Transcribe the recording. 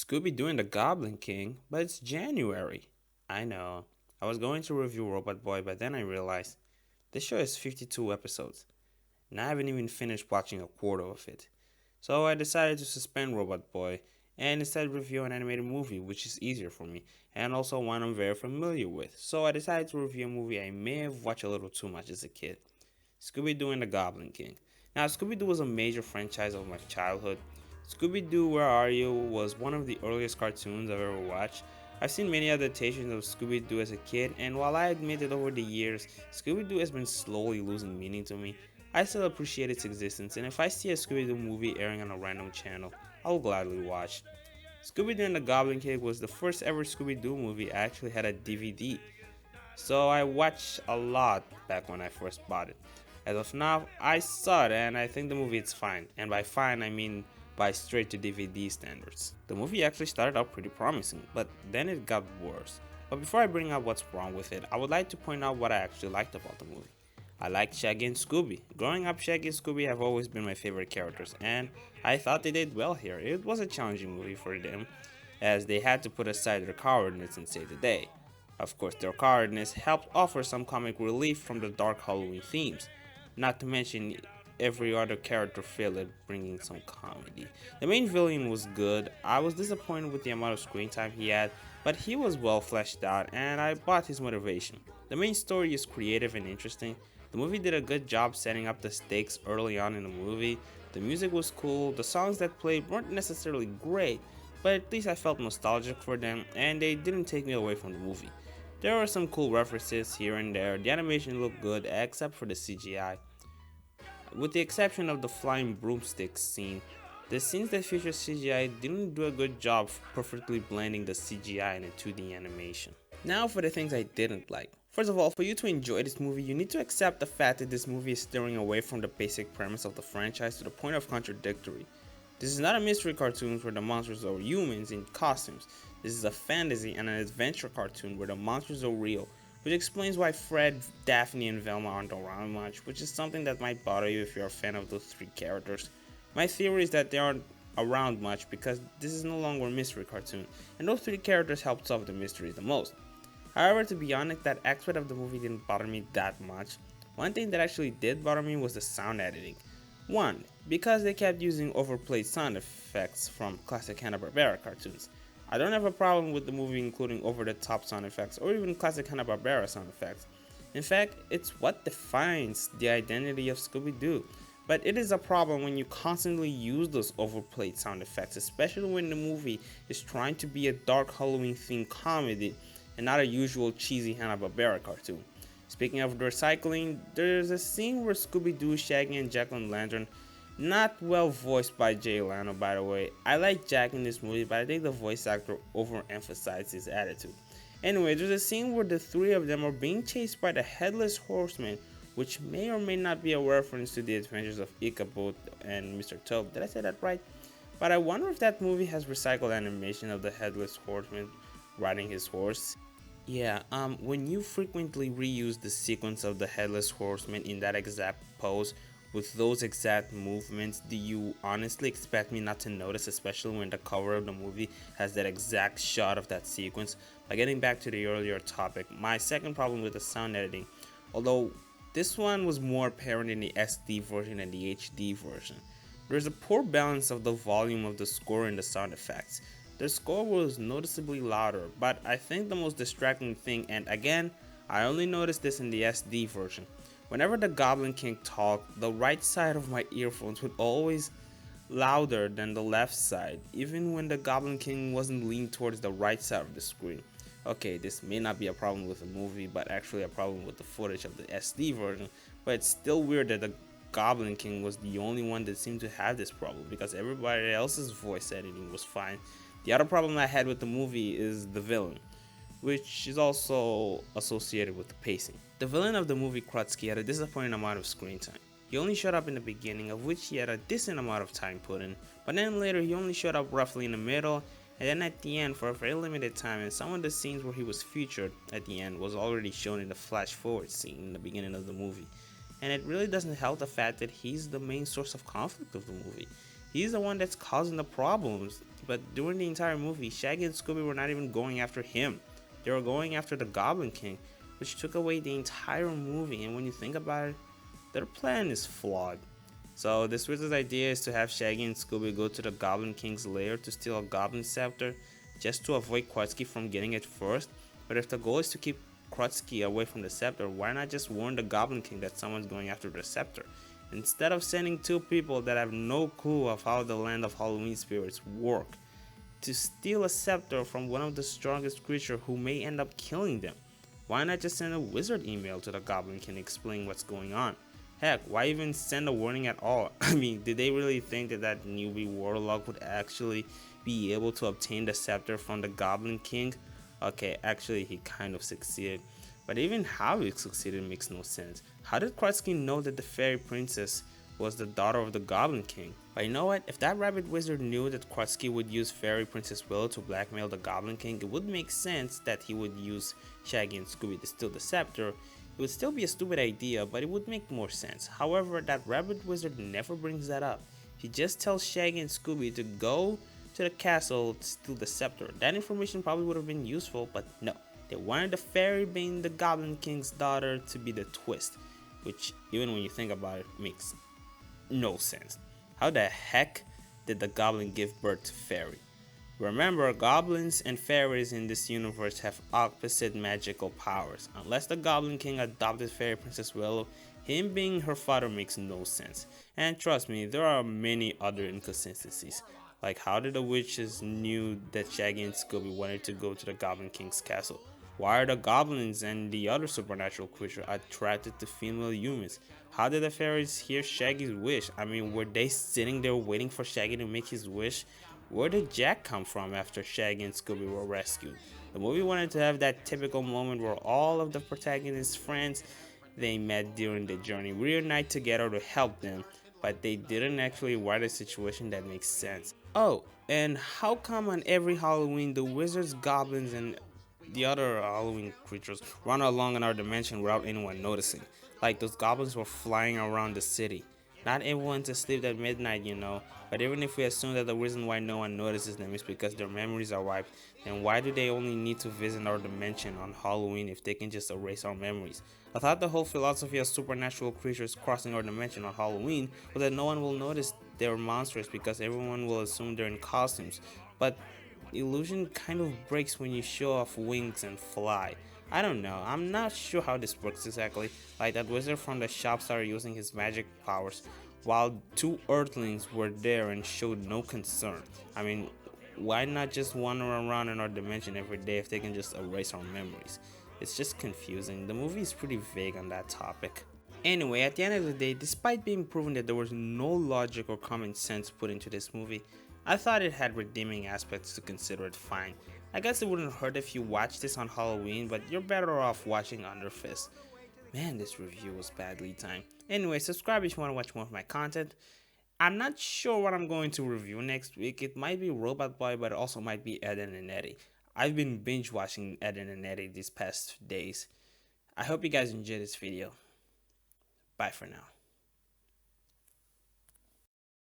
Scooby Doo and the Goblin King, but it's January. I know. I was going to review Robot Boy, but then I realized this show is 52 episodes, and I haven't even finished watching a quarter of it. So I decided to suspend Robot Boy and instead review an animated movie, which is easier for me, and also one I'm very familiar with. So I decided to review a movie I may have watched a little too much as a kid, Scooby Doo and the Goblin King. Now, Scooby Doo was a major franchise of my childhood. Scooby Doo, Where Are You was one of the earliest cartoons I've ever watched. I've seen many adaptations of Scooby Doo as a kid, and while I admit that over the years, Scooby Doo has been slowly losing meaning to me, I still appreciate its existence, and if I see a Scooby Doo movie airing on a random channel, I'll gladly watch. Scooby Doo and the Goblin King was the first ever Scooby Doo movie I actually had a DVD. So I watched a lot back when I first bought it. As of now, I saw it and I think the movie is fine. And by fine, I mean by straight to DVD standards. The movie actually started out pretty promising, but then it got worse. But before I bring up what's wrong with it, I would like to point out what I actually liked about the movie. I liked Shaggy and Scooby. Growing up, Shaggy and Scooby have always been my favorite characters, and I thought they did well here. It was a challenging movie for them, as they had to put aside their cowardness and save the day. Of course, their cowardness helped offer some comic relief from the dark Halloween themes, not to mention every other character failed at bringing some comedy. The main villain was good. I was disappointed with the amount of screen time he had, but he was well fleshed out and I bought his motivation. The main story is creative and interesting. The movie did a good job setting up the stakes early on in the movie. The music was cool, the songs that played weren't necessarily great, but at least I felt nostalgic for them and they didn't take me away from the movie. There were some cool references here and there, the animation looked good except for the CGI. With the exception of the flying broomstick scene, the scenes that feature CGI didn't do a good job perfectly blending the CGI and the 2D animation. Now for the things I didn't like. First of all, for you to enjoy this movie, you need to accept the fact that this movie is steering away from the basic premise of the franchise to the point of contradictory. This is not a mystery cartoon where the monsters are humans in costumes. This is a fantasy and an adventure cartoon where the monsters are real, which explains why Fred, Daphne, and Velma aren't around much, which is something that might bother you if you're a fan of those three characters. My theory is that they aren't around much because this is no longer a mystery cartoon, and those three characters help solve the mysteries the most. However, to be honest, that aspect of the movie didn't bother me that much. One thing that actually did bother me was the sound editing. One, because they kept using overplayed sound effects from classic Hanna-Barbera cartoons. I don't have a problem with the movie including over-the-top sound effects or even classic Hanna-Barbera sound effects. In fact, it's what defines the identity of Scooby-Doo. But it is a problem when you constantly use those overplayed sound effects, especially when the movie is trying to be a dark Halloween themed comedy and not a usual cheesy Hanna-Barbera cartoon. Speaking of recycling, there's a scene where Scooby-Doo, Shaggy, and Jack-o'-lantern, not well voiced by Jay Leno by the way. I like Jack in this movie, but I think the voice actor overemphasized his attitude. Anyway, there's a scene where the three of them are being chased by the Headless Horseman, which may or may not be a reference to the adventures of Ichabod and Mr. Toad. Did I say that right? But I wonder if that movie has recycled animation of the Headless Horseman riding his horse. Yeah, when you frequently reuse the sequence of the Headless Horseman in that exact pose, with those exact movements, do you honestly expect me not to notice, especially when the cover of the movie has that exact shot of that sequence? By getting back to the earlier topic, my second problem with the sound editing, although this one was more apparent in the SD version and the HD version, there's a poor balance of the volume of the score and the sound effects. The score was noticeably louder, but I think the most distracting thing, and again, I only noticed this in the SD version, whenever the Goblin King talked, the right side of my earphones would always louder than the left side, even when the Goblin King wasn't leaned towards the right side of the screen. Okay, this may not be a problem with the movie, but actually a problem with the footage of the SD version, but it's still weird that the Goblin King was the only one that seemed to have this problem because everybody else's voice editing was fine. The other problem I had with the movie is the villain, which is also associated with the pacing. The villain of the movie, Krutsky, had a disappointing amount of screen time. He only showed up in the beginning, of which he had a decent amount of time put in, but then later he only showed up roughly in the middle, and then at the end for a very limited time, and some of the scenes where he was featured at the end was already shown in the flash forward scene in the beginning of the movie. And it really doesn't help the fact that he's the main source of conflict of the movie. He's the one that's causing the problems. But during the entire movie, Shaggy and Scooby were not even going after him. They were going after the Goblin King, which took away the entire movie. And when you think about it, their plan is flawed. So this wizard's idea is to have Shaggy and Scooby go to the Goblin King's lair to steal a Goblin Scepter, just to avoid Krusty from getting it first. But if the goal is to keep Krusty away from the scepter, why not just warn the Goblin King that someone's going after the scepter? Instead of sending two people that have no clue of how the land of Halloween spirits work to steal a scepter from one of the strongest creatures who may end up killing them, why not just send a wizard email to the Goblin King explaining what's going on? Heck, why even send a warning at all? I mean, did they really think that that newbie warlock would actually be able to obtain the scepter from the Goblin King? Okay, actually he kind of succeeded. But even how he succeeded makes no sense. How did Krusty know that the fairy princess was the daughter of the Goblin King? But you know what? If that rabbit wizard knew that Krusty would use fairy princess Willow to blackmail the Goblin King, it would make sense that he would use Shaggy and Scooby to steal the scepter. It would still be a stupid idea, but it would make more sense. However, that rabbit wizard never brings that up. He just tells Shaggy and Scooby to go to the castle to steal the scepter. That information probably would have been useful, but no. They wanted the fairy being the Goblin King's daughter to be the twist, which, even when you think about it, makes no sense. How the heck did the Goblin give birth to Fairy? Remember, goblins and fairies in this universe have opposite magical powers. Unless the Goblin King adopted Fairy Princess Willow, him being her father makes no sense. And trust me, there are many other inconsistencies. Like, how did the witches knew that Shaggy and Scooby wanted to go to the Goblin King's castle? Why are the goblins and the other supernatural creatures attracted to female humans? How did the fairies hear Shaggy's wish? I mean, were they sitting there waiting for Shaggy to make his wish? Where did Jack come from after Shaggy and Scooby were rescued? The movie wanted to have that typical moment where all of the protagonist's friends they met during the journey reunite together to help them, but they didn't actually write a situation that makes sense. Oh, and how come on every Halloween the wizards, goblins, and the other Halloween creatures run along in our dimension without anyone noticing? Like those goblins were flying around the city. Not everyone's asleep at midnight, you know, but even if we assume that the reason why no one notices them is because their memories are wiped, then why do they only need to visit our dimension on Halloween if they can just erase our memories? I thought the whole philosophy of supernatural creatures crossing our dimension on Halloween was that no one will notice they're monsters because everyone will assume they're in costumes, but illusion kind of breaks when you show off wings and fly. I don't know, I'm not sure how this works exactly. Like that wizard from the shop started using his magic powers while two earthlings were there and showed no concern. I mean, why not just wander around in our dimension every day if they can just erase our memories? It's just confusing. The movie is pretty vague on that topic. Anyway, at the end of the day, despite being proven that there was no logic or common sense put into this movie, I thought it had redeeming aspects to consider it fine. I guess it wouldn't hurt if you watched this on Halloween, but you're better off watching Under Fist. Man, this review was badly timed. Anyway, subscribe if you want to watch more of my content. I'm not sure what I'm going to review next week. It might be Robot Boy, but it also might be Ed and Eddie. I've been binge watching Ed and Eddie these past days. I hope you guys enjoyed this video. Bye for now.